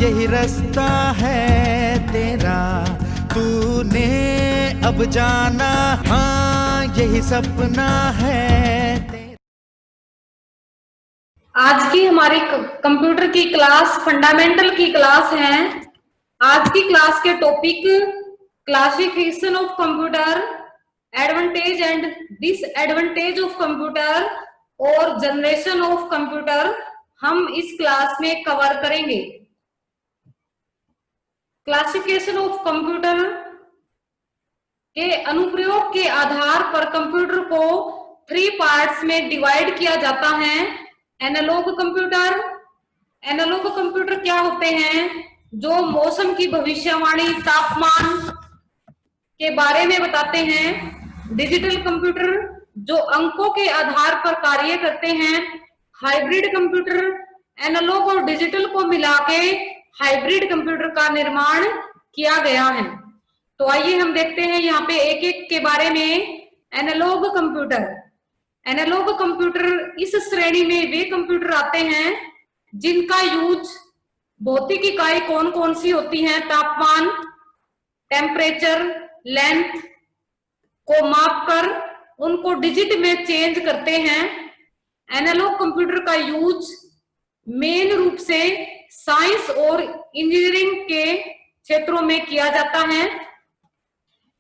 यही रास्ता है तेरा, तूने अब जाना, हाँ यही सपना है तेरा। आज की हमारी कंप्यूटर की क्लास फंडामेंटल की क्लास है। आज की क्लास के topic classification of computer, advantage and disadvantage of computer और जनरेशन ऑफ कंप्यूटर हम इस क्लास में कवर करेंगे। क्लासिफिकेशन ऑफ कंप्यूटर के अनुप्रयोग के आधार पर कंप्यूटर को 3 पार्ट्स में डिवाइड किया जाता है। एनालॉग कंप्यूटर, एनालॉग कंप्यूटर क्या होते हैं? जो मौसम की भविष्यवाणी, तापमान के बारे में बताते हैं। डिजिटल कंप्यूटर जो अंकों के आधार पर कार्य करते हैं। हाइब्रिड कंप्यूटर एनालॉग और डिजिटल को मिला के हाइब्रिड कंप्यूटर का निर्माण किया गया है। तो आइए हम देखते हैं यहाँ पे एक एक के बारे में। एनालॉग कंप्यूटर, एनालॉग कंप्यूटर इस श्रेणी में वे कंप्यूटर आते हैं जिनका यूज भौतिक इकाई कौन कौन सी होती हैं? तापमान, टेम्परेचर, लेंथ को मापकर उनको डिजिट में चेंज करते हैं। एनालॉग कंप्यूटर का यूज मेन रूप से साइंस और इंजीनियरिंग के क्षेत्रों में किया जाता है,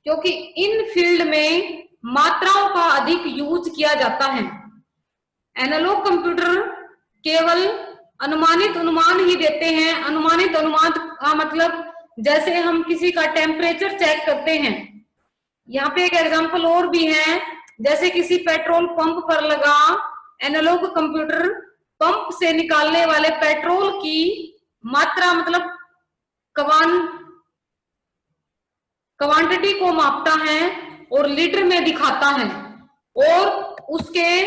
क्योंकि इन फील्ड में मात्राओं का अधिक यूज किया जाता है। एनालॉग कंप्यूटर केवल अनुमानित अनुमान ही देते हैं। अनुमानित अनुमान का मतलब जैसे हम किसी का टेम्परेचर चेक करते हैं। यहाँ पे एक एग्जांपल और भी है, जैसे किसी पेट्रोल पंप पर लगा एनालॉग कंप्यूटर पंप से निकालने वाले पेट्रोल की मात्रा मतलब क्वांटिटी को मापता है और लीटर में दिखाता है और उसके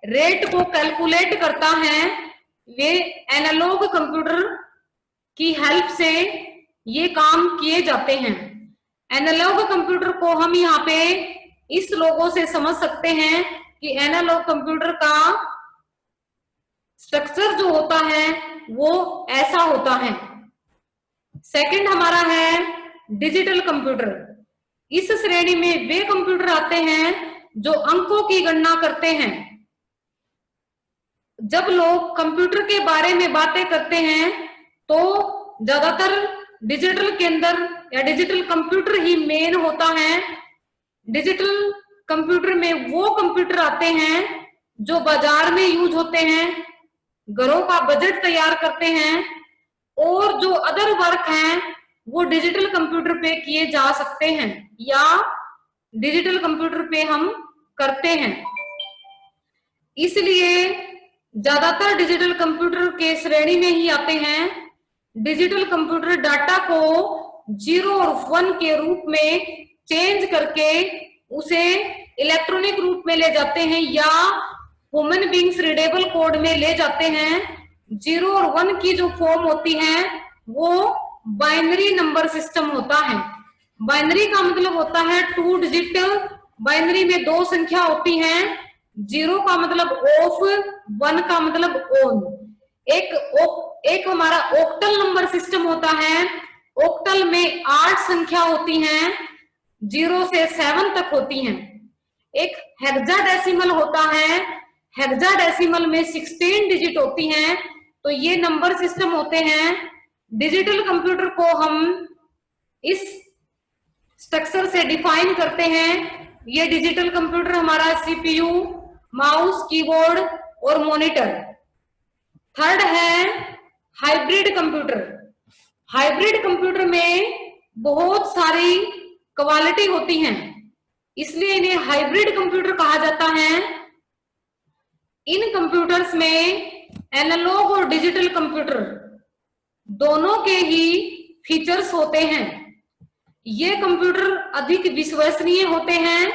रेट को कैलकुलेट करता है। वे एनालॉग कंप्यूटर की हेल्प से ये काम किए जाते हैं। एनालॉग कंप्यूटर को हम यहाँ पे इस लोगों से समझ सकते हैं कि एनालॉग कंप्यूटर का स्ट्रक्चर जो होता है वो ऐसा होता है। सेकंड हमारा है डिजिटल कंप्यूटर। इस श्रेणी में वे कंप्यूटर आते हैं जो अंकों की गणना करते हैं। जब लोग कंप्यूटर के बारे में बातें करते हैं तो ज्यादातर डिजिटल के अंदर या डिजिटल कंप्यूटर ही मेन होता है। डिजिटल कंप्यूटर में वो कंप्यूटर आते हैं जो बाजार में यूज होते हैं, घरों का बजट तैयार करते हैं और जो अदर वर्क हैं वो डिजिटल कंप्यूटर पे किए जा सकते हैं या डिजिटल कंप्यूटर पे हम करते हैं। इसलिए ज्यादातर डिजिटल कंप्यूटर के श्रेणी में ही आते हैं। डिजिटल कंप्यूटर डाटा को 0 और 1 के रूप में चेंज करके उसे इलेक्ट्रॉनिक रूप में ले जाते हैं या ह्यूमन बींग्स रीडेबल कोड में ले जाते हैं। 0 और 1 की जो फॉर्म होती है वो बाइनरी नंबर सिस्टम होता है। बाइनरी का मतलब होता है 2 डिजिट। बाइनरी में 2 संख्या होती हैं। 0 का मतलब ऑफ, 1 का मतलब ऑन। एक हमारा ऑक्टल नंबर सिस्टम होता है। ऑक्टल में 8 संख्या होती हैं, 0 से 7 तक होती हैं। एक हेक्साडेसिमल होता है। हेक्साडेसिमल में 16 डिजिट होती हैं। तो ये नंबर सिस्टम होते हैं। डिजिटल कंप्यूटर को हम इस स्ट्रक्चर से डिफाइन करते हैं। ये डिजिटल कंप्यूटर हमारा सीपीयू, माउस, कीबोर्ड और मॉनिटर। थर्ड है हाइब्रिड कंप्यूटर। हाइब्रिड कंप्यूटर में बहुत सारी क्वालिटी होती हैं, इसलिए इन्हें हाइब्रिड कंप्यूटर कहा जाता है। इन कंप्यूटर्स में एनालॉग और डिजिटल कंप्यूटर दोनों के ही फीचर्स होते हैं। ये कंप्यूटर अधिक विश्वसनीय होते हैं।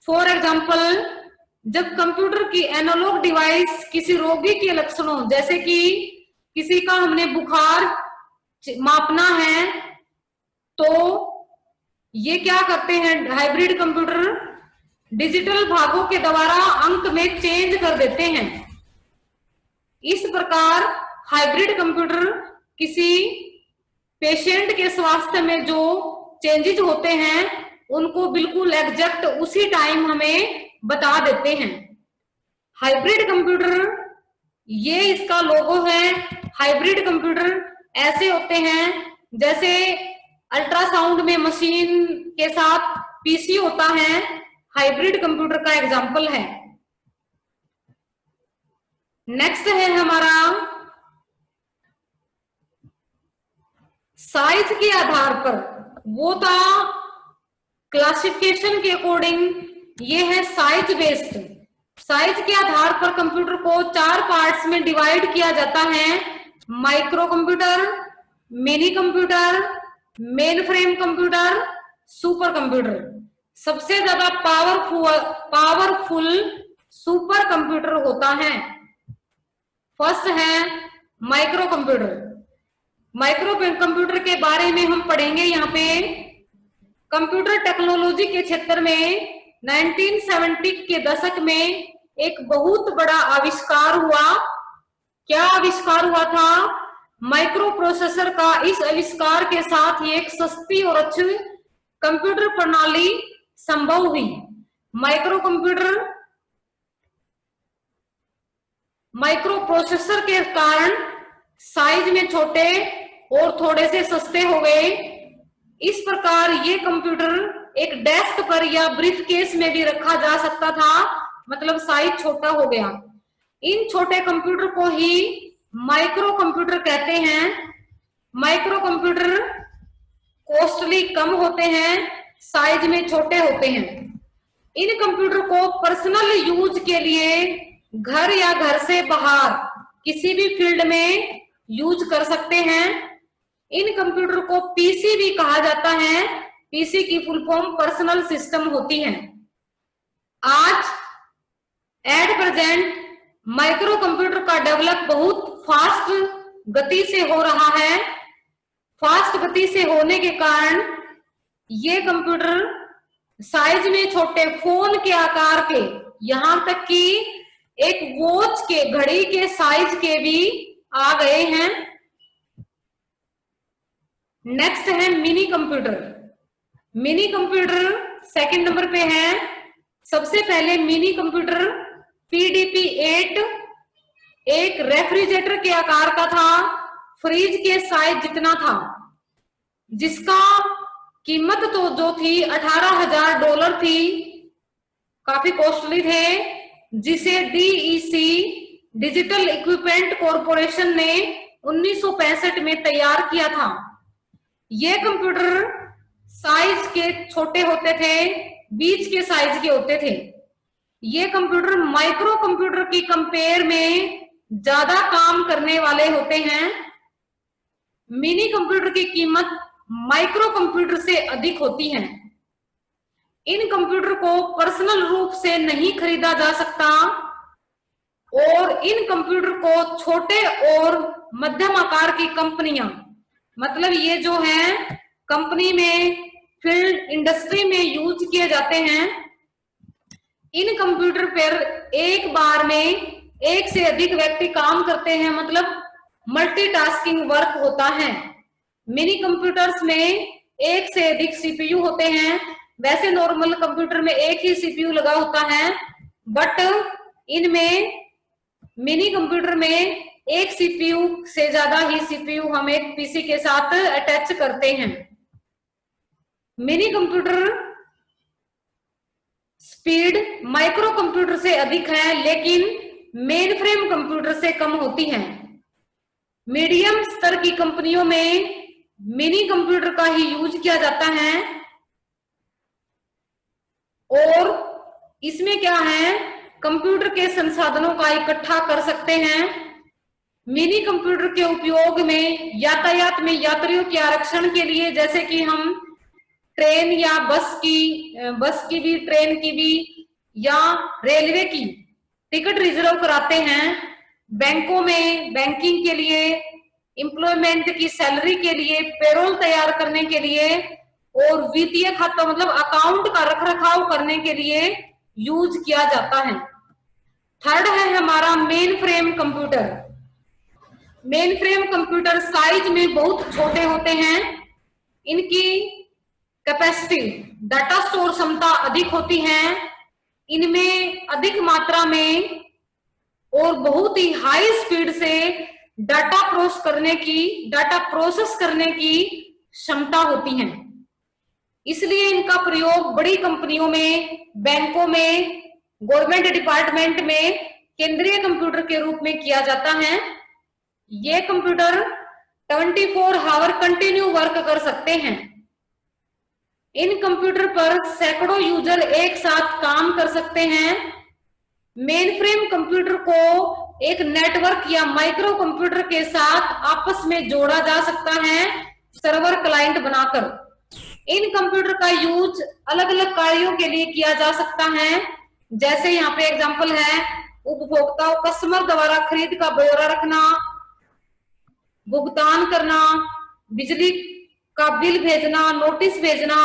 फॉर एग्जाम्पल, जब कंप्यूटर की एनालॉग डिवाइस किसी रोगी के लक्षणों, जैसे कि किसी का हमने बुखार मापना है, तो ये क्या करते हैं हाइब्रिड कंप्यूटर, डिजिटल भागों के द्वारा अंक में चेंज कर देते हैं। इस प्रकार हाइब्रिड कंप्यूटर किसी पेशेंट के स्वास्थ्य में जो चेंजेस होते हैं उनको बिल्कुल एग्जैक्ट उसी टाइम हमें बता देते हैं। हाइब्रिड कंप्यूटर, ये इसका लोगो है। हाइब्रिड कंप्यूटर ऐसे होते हैं जैसे अल्ट्रासाउंड में मशीन के साथ पीसी होता है, हाइब्रिड कंप्यूटर का एग्जाम्पल है। नेक्स्ट है हमारा साइज के आधार पर, वो था क्लासिफिकेशन के अकॉर्डिंग, ये है साइज बेस्ड। साइज के आधार पर कंप्यूटर को 4 पार्ट्स में डिवाइड किया जाता है। Micro computer, mini computer, main frame computer, super computer. सबसे ज्यादा पावरफुल सुपर कंप्यूटर होता है। फर्स्ट है माइक्रो कंप्यूटर। माइक्रो कंप्यूटर के बारे में हम पढ़ेंगे यहाँ पे। कंप्यूटर टेक्नोलॉजी के क्षेत्र में 1970 के दशक में एक बहुत बड़ा आविष्कार हुआ। क्या आविष्कार हुआ था? माइक्रो प्रोसेसर का। इस आविष्कार के साथ ही एक सस्ती और अच्छी कंप्यूटर प्रणाली संभव हुई। माइक्रो कंप्यूटर, माइक्रो प्रोसेसर के कारण साइज में छोटे और थोड़े से सस्ते हो गए। इस प्रकार ये कंप्यूटर एक डेस्क पर या ब्रीफ केस में भी रखा जा सकता था, मतलब साइज छोटा हो गया। इन छोटे कंप्यूटर को ही माइक्रो कंप्यूटर कहते हैं। माइक्रो कंप्यूटर कॉस्टली कम होते हैं, साइज में छोटे होते हैं। इन कंप्यूटर को पर्सनल यूज के लिए घर या घर से बाहर किसी भी फील्ड में यूज कर सकते हैं। इन कंप्यूटर को पीसी भी कहा जाता है। पीसी की फुल फॉर्म पर्सनल सिस्टम होती है। आज एट प्रेजेंट माइक्रो कंप्यूटर का डेवलप बहुत फास्ट गति से हो रहा है। फास्ट गति से होने के कारण ये कंप्यूटर साइज में छोटे, फोन के आकार के, यहां तक कि एक वॉच के, घड़ी के साइज के भी आ गए हैं। नेक्स्ट है mini computer. Mini computer second number पे है। सबसे पहले मिनी कंप्यूटर PDP-8 एक रेफ्रिजरेटर के आकार का था, फ्रिज के साइज जितना था, जिसका कीमत तो जो थी $18,000 थी, काफी कॉस्टली थे, जिसे DEC डिजिटल इक्विपमेंट कॉरपोरेशन ने 1965 में तैयार किया था। ये कंप्यूटर साइज के छोटे होते थे, बीच के साइज के होते थे। ये कंप्यूटर माइक्रो कंप्यूटर की कंपेयर में ज्यादा काम करने वाले होते हैं। मिनी कंप्यूटर की कीमत माइक्रो कंप्यूटर से अधिक होती है। इन कंप्यूटर को पर्सनल रूप से नहीं खरीदा जा सकता और इन कंप्यूटर को छोटे और मध्यम आकार की कंपनियां, मतलब ये जो है कंपनी में, फील्ड इंडस्ट्री में यूज किए जाते हैं। इन कंप्यूटर पर एक बार में एक से अधिक व्यक्ति काम करते हैं, मतलब मल्टीटास्किंग वर्क होता है। मिनी कंप्यूटर्स में एक से अधिक सीपीयू होते हैं। वैसे नॉर्मल कंप्यूटर में एक ही सीपीयू लगा होता है, बट इनमें मिनी कंप्यूटर में एक सीपीयू से ज्यादा ही सीपीयू हम एक पीसी के साथ अटैच करते हैं। Mini computer speed micro computer से अधिक है, लेकिन मेन फ्रेम कंप्यूटर से कम होती है। मीडियम स्तर की कंपनियों में मिनी कंप्यूटर का ही यूज किया जाता है। और इसमें क्या है, कंप्यूटर के संसाधनों का इकट्ठा कर सकते हैं। मिनी कंप्यूटर के उपयोग में यातायात में यात्रियों के आरक्षण के लिए, जैसे कि हम ट्रेन या बस की भी, ट्रेन की भी या रेलवे की टिकट रिजर्व कराते हैं। बैंकों में बैंकिंग के लिए, एम्प्लॉयमेंट की सैलरी के लिए, पेरोल तैयार करने के लिए और वित्तीय खाता मतलब अकाउंट का रखरखाव करने के लिए यूज किया जाता है। थर्ड है हमारा main frame computer. Main frame computer size में बहुत छोटे होते हैं, इनकी कैपेसिटी डाटा स्टोर क्षमता अधिक होती है, इनमें अधिक मात्रा में और बहुत ही हाई स्पीड से डाटा प्रोसेस करने की क्षमता होती है। इसलिए इनका प्रयोग बड़ी कंपनियों में, बैंकों में, गवर्नमेंट डिपार्टमेंट में केंद्रीय कंप्यूटर के रूप में किया जाता है। ये कंप्यूटर 24 आवर कंटिन्यू वर्क कर सकते हैं। इन कंप्यूटर पर सैकड़ों यूजर एक साथ काम कर सकते हैं। मेन फ्रेम कंप्यूटर को एक नेटवर्क या माइक्रो कंप्यूटर के साथ आपस में जोड़ा जा सकता है, सर्वर क्लाइंट बनाकर। इन कंप्यूटर का यूज अलग अलग कार्यों के लिए किया जा सकता है, जैसे यहाँ पे एग्जांपल है, उपभोक्ता कस्टमर द्वारा खरीद का ब्यौरा रखना, भुगतान करना, बिजली का बिल भेजना, नोटिस भेजना,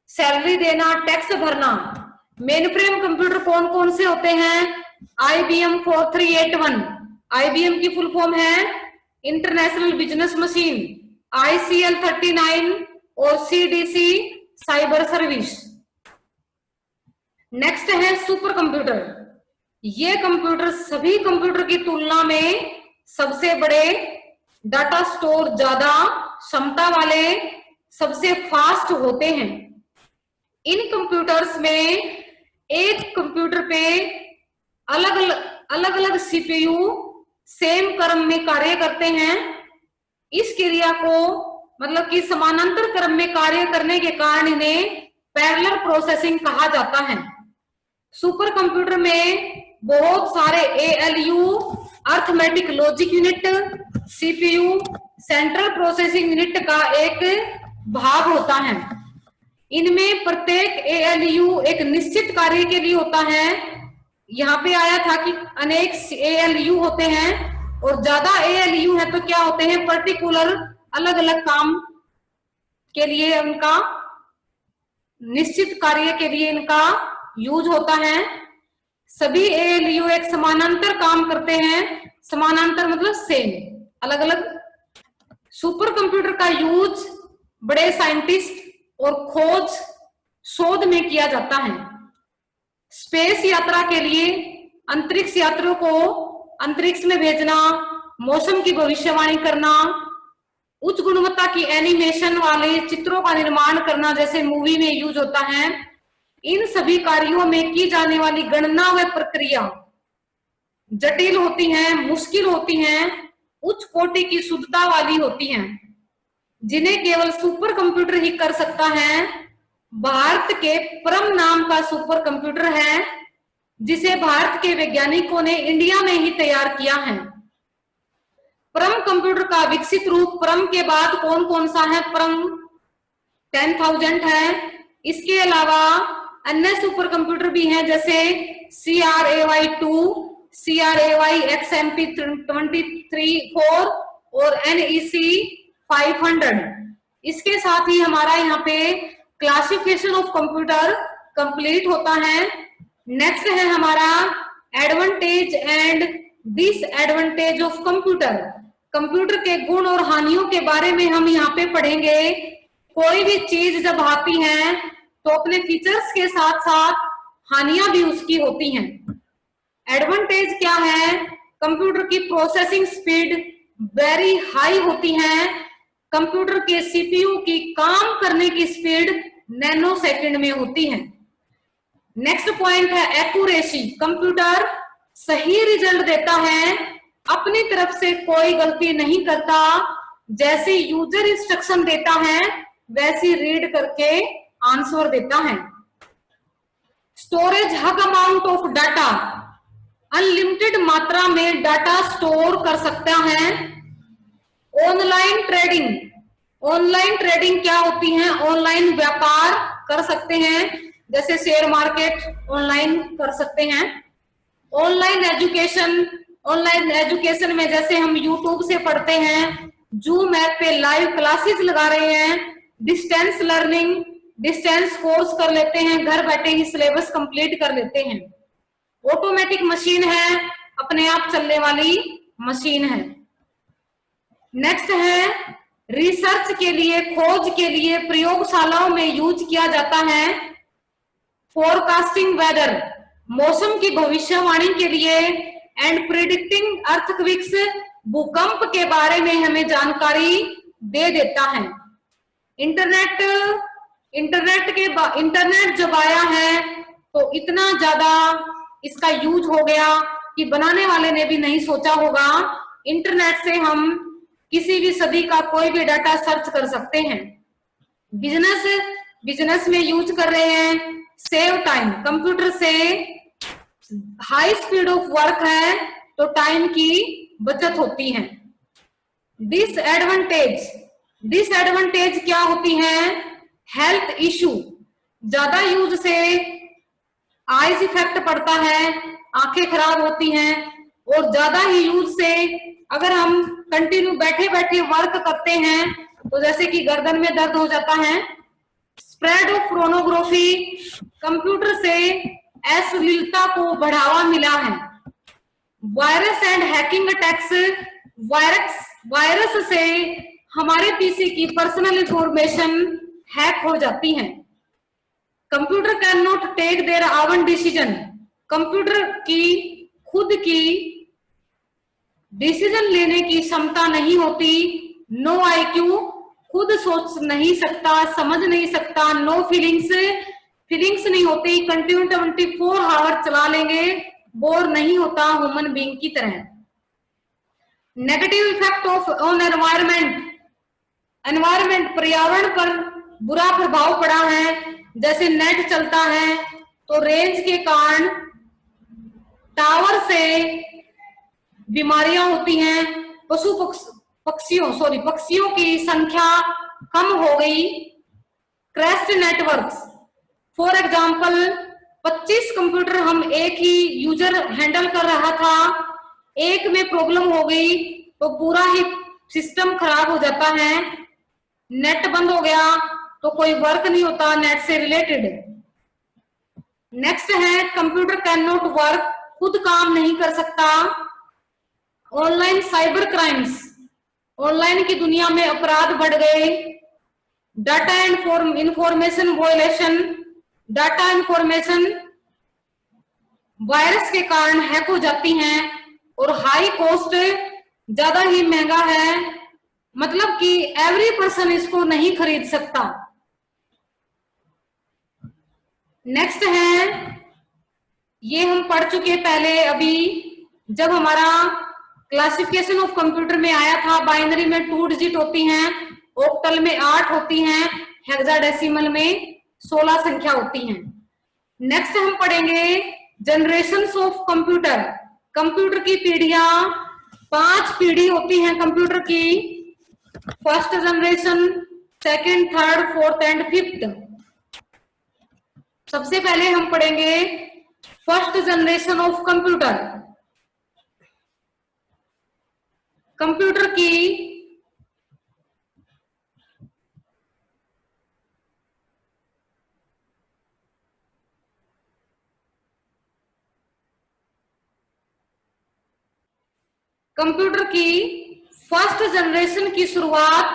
सैलरी देना, टैक्स भरना। मेन फ्रेम कंप्यूटर कौन कौन से होते हैं? IBM 4381, IBM की फुल फॉर्म है इंटरनेशनल बिजनेस मशीन, ICL 39 और CDC साइबर सर्विस। नेक्स्ट है सुपर कंप्यूटर। ये कंप्यूटर सभी कंप्यूटर की तुलना में सबसे बड़े, डाटा स्टोर ज्यादा क्षमता वाले, सबसे फास्ट होते हैं। इन कंप्यूटर्स में एक कंप्यूटर पे अलग अलग CPU सेम क्रम में कार्य करते हैं। इस क्रिया को मतलब कि समानांतर क्रम में कार्य करने के कारण इन्हें पैरेलल प्रोसेसिंग कहा जाता है। सुपर कंप्यूटर में बहुत सारे ALU, arithmetic logic unit, CPU, central processing unit का एक भाग होता है। इनमें प्रत्येक ALU एक निश्चित कार्य के लिए होता है। यहाँ पे आया था कि अनेक ALU होते हैं और ज्यादा ALU है तो क्या होते हैं, पर्टिकुलर अलग अलग काम के लिए उनका निश्चित कार्य के लिए इनका यूज होता है। सभी ALU एक समानांतर काम करते हैं। समानांतर मतलब सेम, अलग अलग। सुपर कंप्यूटर का यूज बड़े साइंटिस्ट और खोज शोध में किया जाता है। स्पेस यात्रा के लिए अंतरिक्ष यात्रियों को अंतरिक्ष में भेजना, मौसम की भविष्यवाणी करना, उच्च गुणवत्ता की एनिमेशन वाले चित्रों का निर्माण करना जैसे मूवी में यूज होता है। इन सभी कार्यों में की जाने वाली गणना व प्रक्रिया जटिल होती हैं, मुश्किल होती हैं, उच्च कोटि की शुद्धता वाली होती हैं, जिन्हें केवल सुपर कंप्यूटर ही कर सकता है। भारत के परम नाम का सुपर कंप्यूटर है, जिसे भारत के वैज्ञानिकों ने इंडिया में ही तैयार किया है। परम कंप्यूटर का विकसित रूप परम के बाद कौन कौन सा है? परम 10,000 है। इसके अलावा अन्य सुपर कंप्यूटर भी हैं, जैसे CRAY2, CRAY XMP23-4 और NEC 500। इसके साथ ही हमारा यहाँ पे क्लासिफिकेशन ऑफ कंप्यूटर कंप्लीट होता है। नेक्स्ट है हमारा advantage and disadvantage of computer. Computer के गुण और हानियों के बारे में हम यहाँ पे पढ़ेंगे। कोई भी चीज जब आती है तो अपने फीचर्स के साथ साथ हानियां भी उसकी होती हैं। एडवांटेज क्या है? कंप्यूटर की प्रोसेसिंग स्पीड वेरी हाई होती है। कंप्यूटर के CPU की काम करने की स्पीड नैनो सेकंड में होती है। नेक्स्ट पॉइंट है एक्यूरेसी। कंप्यूटर सही रिजल्ट देता है, अपनी तरफ से कोई गलती नहीं करता। जैसे यूजर इंस्ट्रक्शन देता है वैसी रीड करके आंसर देता है। Storage hug amount of data, unlimited मात्रा में डाटा स्टोर कर सकता है। ऑनलाइन ट्रेडिंग, ऑनलाइन ट्रेडिंग क्या होती है? ऑनलाइन व्यापार कर सकते हैं, जैसे शेयर मार्केट ऑनलाइन कर सकते हैं। ऑनलाइन एजुकेशन, ऑनलाइन एजुकेशन में जैसे हम यूट्यूब से पढ़ते हैं, जूम ऐप पे लाइव क्लासेस लगा रहे हैं। डिस्टेंस लर्निंग, डिस्टेंस कोर्स कर लेते हैं, घर बैठे ही सिलेबस कंप्लीट कर लेते हैं। ऑटोमेटिक मशीन है, अपने आप चलने वाली मशीन है। नेक्स्ट है रिसर्च के लिए, खोज के लिए प्रयोगशालाओं में यूज किया जाता है। फोरकास्टिंग वेदर, मौसम की भविष्यवाणी के लिए। एंड प्रिडिक्टिंग अर्थक्वेक्स, भूकंप के बारे में हमें जानकारी दे देता है। इंटरनेट जब आया है तो इतना ज्यादा इसका यूज हो गया कि बनाने वाले ने भी नहीं सोचा होगा। इंटरनेट से हम किसी भी सदी का कोई भी डाटा सर्च कर सकते हैं। बिजनेस में यूज कर रहे हैं। सेव टाइम, कंप्यूटर से हाई स्पीड ऑफ वर्क है तो टाइम की बचत होती है। डिसएडवांटेज क्या होती है? हेल्थ इश्यू, ज्यादा यूज से आईज इफेक्ट पड़ता है, आंखें खराब होती हैं। और ज्यादा ही यूज से अगर हम कंटिन्यू बैठे बैठे वर्क करते हैं तो जैसे कि गर्दन में दर्द हो जाता है। स्प्रेड ऑफ पोर्नोग्राफी, कंप्यूटर से अश्लीलता को बढ़ावा मिला है। Virus and hacking attacks, virus से हमारे पीसी की पर्सनल इंफॉर्मेशन हैक हो जाती है। Computer can not take their own decision, computer की खुद की डिसीजन लेने की क्षमता नहीं होती। नो आईक्यू, खुद सोच नहीं सकता, समझ नहीं सकता। नो फीलिंग्स नहीं होती। कंटिन्यू 24 आवर चला लेंगे, बोर नहीं होता ह्यूमन बीइंग की तरह। Negative effect of on environment, पर्यावरण पर बुरा प्रभाव पड़ा है। जैसे नेट चलता है तो रेंज के कारण टावर से बीमारियां होती हैं। पक्षियों की संख्या कम हो गई। Crashed networks, for example 25 computer हम एक ही यूजर हैंडल कर रहा था, एक में प्रॉब्लम हो गई तो पूरा ही सिस्टम खराब हो जाता है। नेट बंद हो गया तो कोई वर्क नहीं होता नेट से रिलेटेड। नेक्स्ट है कंप्यूटर कैन नॉट वर्क, खुद काम नहीं कर सकता। ऑनलाइन साइबर क्राइम्स, ऑनलाइन की दुनिया में अपराध बढ़ गए। Data and information violation, data information virus के कारण हैक हो जाती हैं। और हाई कॉस्ट, ज्यादा ही महंगा है, मतलब कि एवरी पर्सन इसको नहीं खरीद सकता। नेक्स्ट है, ये हम पढ़ चुके पहले अभी जब हमारा क्लासिफिकेशन ऑफ कंप्यूटर में आया था। बाइनरी में 2 डिजिट होती हैं, ऑक्टल में 8 होती हैं, हेक्साडेसिमल में 16 संख्या होती हैं। नेक्स्ट हम पढ़ेंगे जनरेशंस ऑफ कंप्यूटर, कंप्यूटर की पीढ़ियां। 5 पीढ़ी होती हैं कंप्यूटर की, first generation, second, third, fourth and fifth. सबसे पहले हम पढ़ेंगे first generation of computer. Computer की फर्स्ट जनरेशन की शुरुआत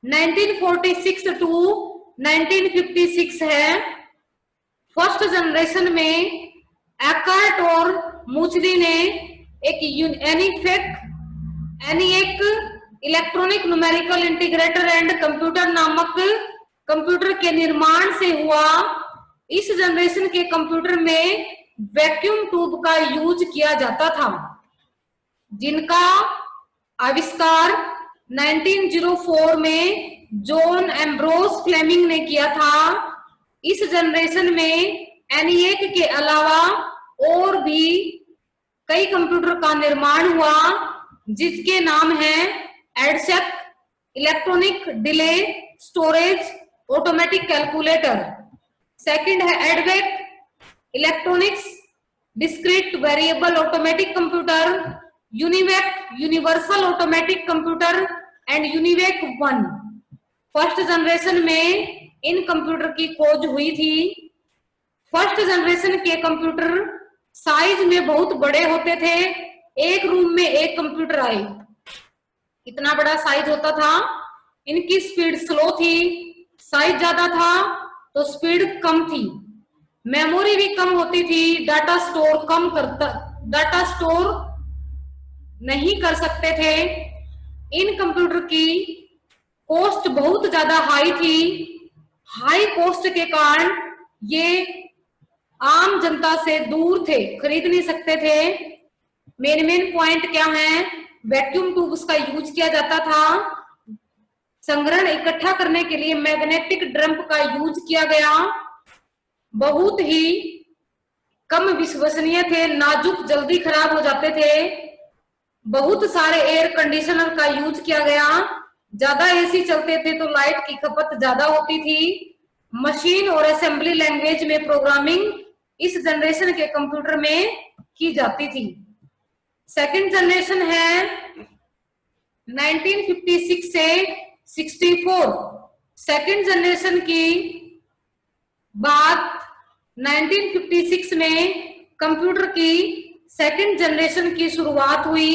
1946 टू 1956 है। फर्स्ट जनरेशन में एकर्ट और मुचली ने एक ENIAC electronic numerical integrator and computer नामक कंप्यूटर के निर्माण से हुआ। इस जनरेशन के कंप्यूटर में वैक्यूम ट्यूब का यूज किया जाता था, जिनका आविष्कार 1904 में जॉन एम्ब्रोस फ्लेमिंग ने किया था। इस जनरेशन में ENIAC के अलावा और भी कई कंप्यूटर का निर्माण हुआ, जिसके नाम है EDSEC electronic delay storage automatic calculator. Second है EDVEC electronics discrete variable automatic computer, UNIVAC universal automatic computer and UNIVAC 1। First generation में इन कंप्यूटर की खोज हुई थी। फर्स्ट जनरेशन के कंप्यूटर साइज में बहुत बड़े होते थे, एक रूम में एक कंप्यूटर आए। इतना बड़ा साइज होता था। इनकी स्पीड स्लो थी, साइज ज्यादा था तो स्पीड कम थी, मेमोरी भी कम होती थी, डाटा स्टोर नहीं कर सकते थे। इन कंप्यूटर की कॉस्ट बहुत ज्यादा हाई थी। हाई कॉस्ट के कारण ये आम जनता से दूर थे, खरीद नहीं सकते थे। मेन पॉइंट क्या है, वैक्यूम ट्यूब्स का यूज किया जाता था। संग्रहण इकट्ठा करने के लिए मैग्नेटिक ड्रम का यूज किया गया। बहुत ही कम विश्वसनीय थे, नाजुक, जल्दी खराब हो जाते थे। बहुत सारे एयर कंडीशनर का यूज किया गया। ज्यादा एसी चलते थे तो लाइट की खपत ज्यादा होती थी। मशीन और असेंबली लैंग्वेज में प्रोग्रामिंग इस जनरेशन के कंप्यूटर में की जाती थी। सेकंड जनरेशन है 1956 से 64। सेकंड जनरेशन की बात 1956 में कंप्यूटर की सेकंड जनरेशन की शुरुआत हुई।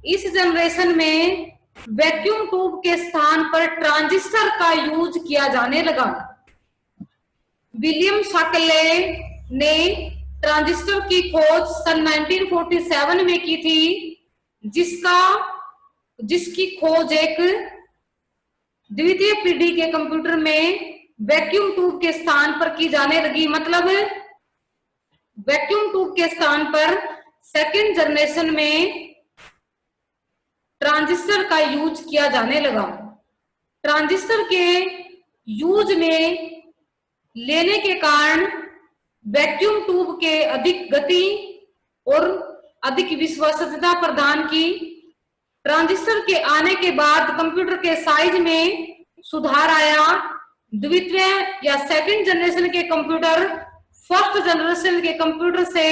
इस जनरेशन में वैक्यूम ट्यूब के स्थान पर ट्रांजिस्टर का यूज किया जाने लगा। विलियम शाकले ने ट्रांजिस्टर की खोज सन 1947 में की थी, जिसकी खोज एक द्वितीय पीढ़ी के कंप्यूटर में वैक्यूम ट्यूब के स्थान पर की जाने लगी। मतलब वैक्यूम ट्यूब के स्थान पर सेकंड जनरेशन में ट्रांजिस्टर का यूज किया जाने लगा। ट्रांजिस्टर के यूज में लेने के कारण वैक्यूम ट्यूब के अधिक गति और अधिक विश्वसनीयता प्रदान की। ट्रांजिस्टर के आने के बाद कंप्यूटर के साइज में सुधार आया। द्वितीय या सेकंड जनरेशन के कंप्यूटर फर्स्ट जनरेशन के कंप्यूटर से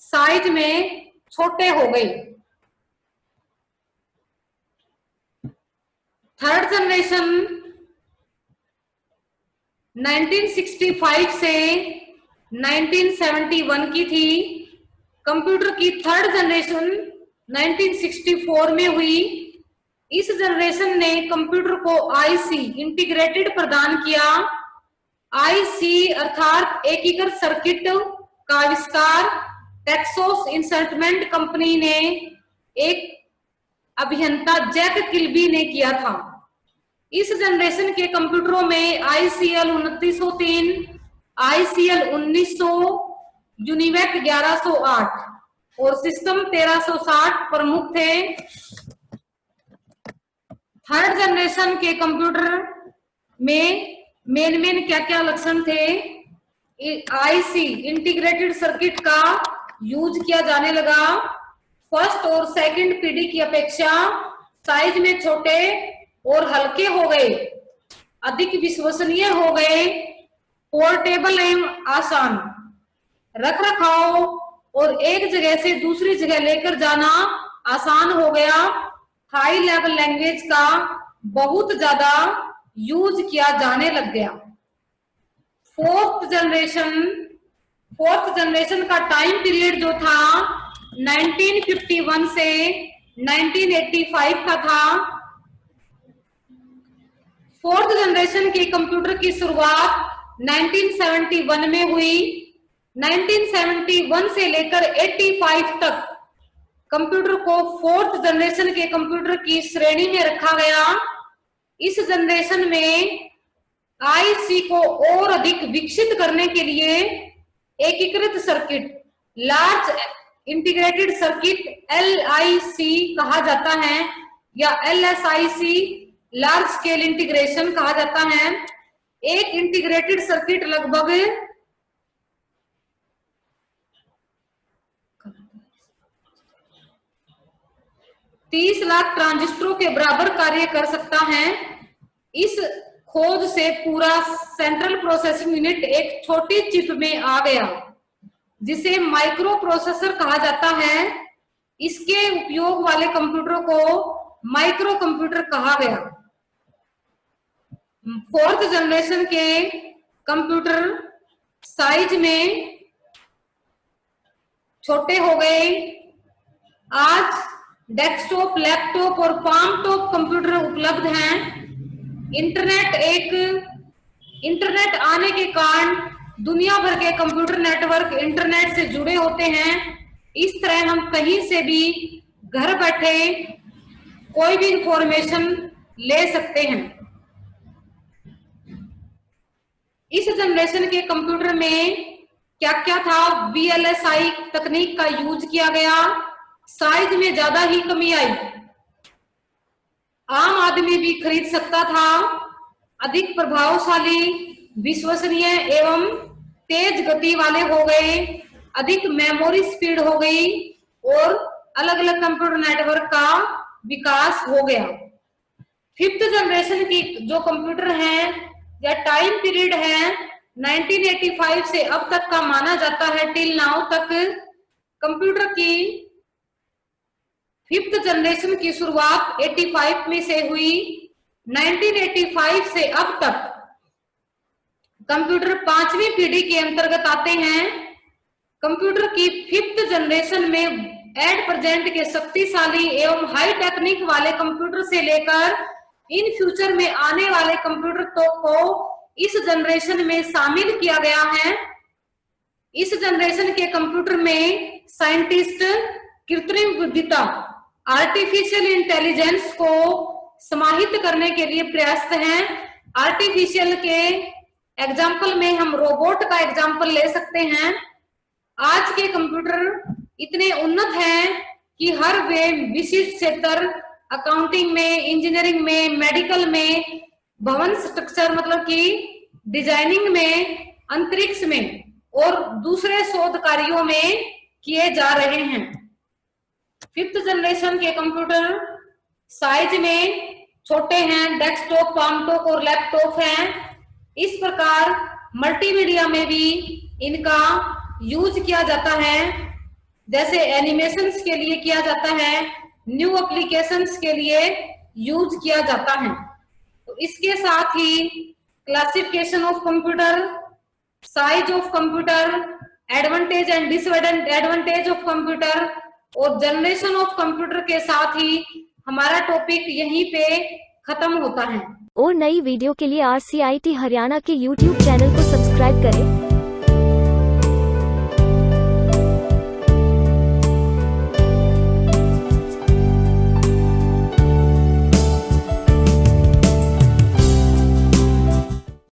साइज में छोटे हो गए। थर्ड जनरेशन 1965 से 1971 की थी। कंप्यूटर की थर्ड जनरेशन 1964 में हुई। इस जनरेशन ने कंप्यूटर को आईसी इंटीग्रेटेड प्रदान किया। आईसी अर्थात एकीकृत सर्किट का आविष्कार टेक्सास इंस्ट्रूमेंट कंपनी ने एक अभियंता जैक किल्बी ने किया था। इस जनरेशन के कंप्यूटरों में ICL 2903, ICL 1900, यूनिवेक 1108 और सिस्टम 1360 प्रमुख थे। थर्ड जनरेशन के कंप्यूटर में मेन क्या क्या लक्षण थे? आईसी इंटीग्रेटेड सर्किट का यूज किया जाने लगा। फर्स्ट और सेकंड पीढ़ी की अपेक्षा साइज में छोटे और हल्के हो गए, अधिक विश्वसनीय हो गए, पोर्टेबल एवं आसान, रख रखाव और एक जगह से दूसरी जगह लेकर जाना आसान हो गया। हाई लेवल लैंग्वेज का बहुत ज्यादा यूज किया जाने लग गया। फोर्थ जनरेशन का टाइम पीरियड जो था 1951 से 1985 का था। फोर्थ जनरेशन के कंप्यूटर की शुरुआत 1971 में हुई। 1971 से लेकर 85 तक कंप्यूटर को फोर्थ जनरेशन के कंप्यूटर की श्रेणी में रखा गया। इस जनरेशन में आईसी को और अधिक विकसित करने के लिए एकीकृत circuit, large integrated circuit LIC कहा जाता है या LSIC, लार्ज स्केल इंटीग्रेशन कहा जाता है। एक इंटीग्रेटेड सर्किट लगभग 30 लाख ट्रांजिस्टरों के बराबर कार्य कर सकता है। इस खोज से पूरा सेंट्रल प्रोसेसिंग यूनिट एक छोटी चिप में आ गया जिसे माइक्रो प्रोसेसर कहा जाता है। इसके उपयोग वाले कंप्यूटर को माइक्रो कंप्यूटर कहा गया। फोर्थ जनरेशन के कंप्यूटर साइज में छोटे हो गए। आज डेस्कटॉप, लैपटॉप और पाम टॉप कंप्यूटर उपलब्ध हैं। इंटरनेट आने के कारण दुनिया भर के कंप्यूटर नेटवर्क इंटरनेट से जुड़े होते हैं। इस तरह हम कहीं से भी घर बैठे कोई भी इंफॉर्मेशन ले सकते हैं। इस जनरेशन के कंप्यूटर में क्या क्या था? VLSI तकनीक का यूज किया गया, साइज में ज्यादा ही कमी आई, आम आदमी भी खरीद सकता था, अधिक प्रभावशाली, विश्वसनीय एवं तेज गति वाले हो गए, अधिक मेमोरी स्पीड हो गई और अलग अलग कंप्यूटर नेटवर्क का विकास हो गया। फिफ्थ जनरेशन की जो कंप्यूटर हैं या टाइम पीरियड है 1985 से अब तक का माना जाता है, टिल नाउ तक कंप्यूटर की फिफ्थ जनरेशन की शुरुआत 85 में से हुई। 1985 से अब तक कंप्यूटर पांचवी पीढ़ी के अंतर्गत आते हैं। कंप्यूटर की फिफ्थ जनरेशन में एट प्रेजेंट के शक्तिशाली एवं हाई टेक्निक वाले कंप्यूटर से लेकर इन फ्यूचर में आने वाले कंप्यूटर को इस जनरेशन में शामिल किया गया है। इस जनरेशन के कंप्यूटर में साइंटिस्ट कृत्रिम बुद्धिमत्ता, आर्टिफिशियल इंटेलिजेंस को समाहित करने के लिए प्रयासरत हैं। आर्टिफिशियल के एग्जाम्पल में हम रोबोट का एग्जाम्पल ले सकते हैं। आज के कंप्यूटर इतने उन्नत हैं कि हर वे विशिष्ट क्षेत्र, अकाउंटिंग में, इंजीनियरिंग में, मेडिकल में, भवन स्ट्रक्चर मतलब कि डिजाइनिंग में, अंतरिक्ष में और दूसरे शोध कार्यों में किए जा रहे हैं। फिफ्थ जनरेशन के कंप्यूटर साइज में छोटे हैं, डेस्कटॉप, पामटॉप और लैपटॉप हैं। इस प्रकार मल्टीमीडिया में भी इनका यूज किया जाता है, जैसे एनिमेशंस के लिए किया जाता है, न्यू एप्लीकेशंस के लिए यूज किया जाता है। तो इसके साथ ही classification of computer, size of computer, advantage and disadvantage of computer और जनरेशन ऑफ कंप्यूटर के साथ ही हमारा टॉपिक यहीं पे खत्म होता है। और नई वीडियो के लिए RCIT हरियाणा के YouTube चैनल को सब्सक्राइब करें